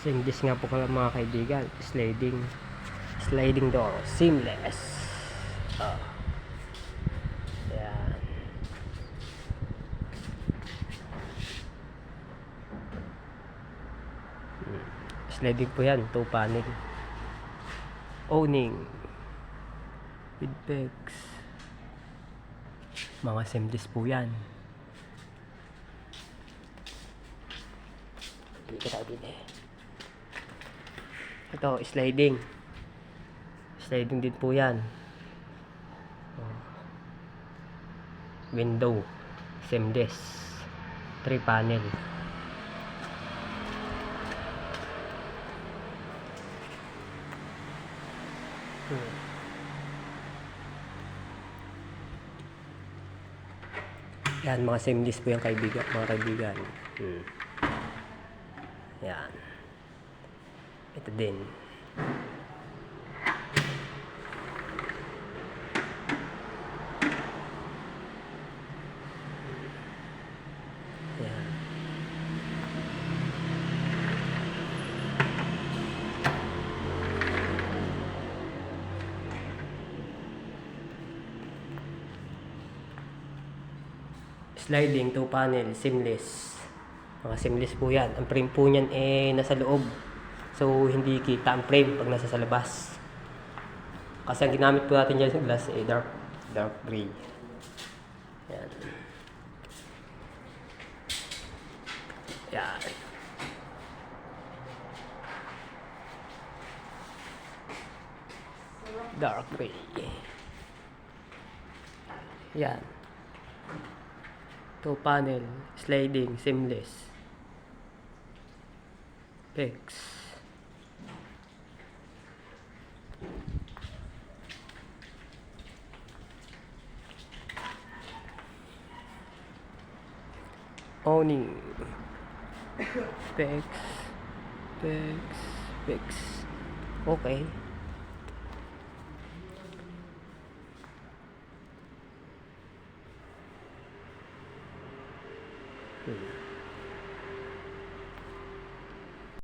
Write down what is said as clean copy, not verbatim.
Seamless nga po pala mga kaibigan. Sliding door. Seamless. Yan. Sliding po yan. 2 panel. Owning. With pegs. Mga seamless po yan. Hindi ka din eh. Ito, sliding din po yan. Window seamless 3 panel. Yan, mga seamless po yung mga kaibigan. Yan. Ito din. Yan. Sliding 2 panel seamless. Mga seamless po yan. Ang frame po niyan nasa loob. So, hindi kita ang frame pag nasa sa labas. Kasi ang ginamit po natin dyan sa glass dark gray. Yan. Yan. Dark gray. Yan. 2 panel, sliding, seamless. Pegs. Owning. Pegs. Okay.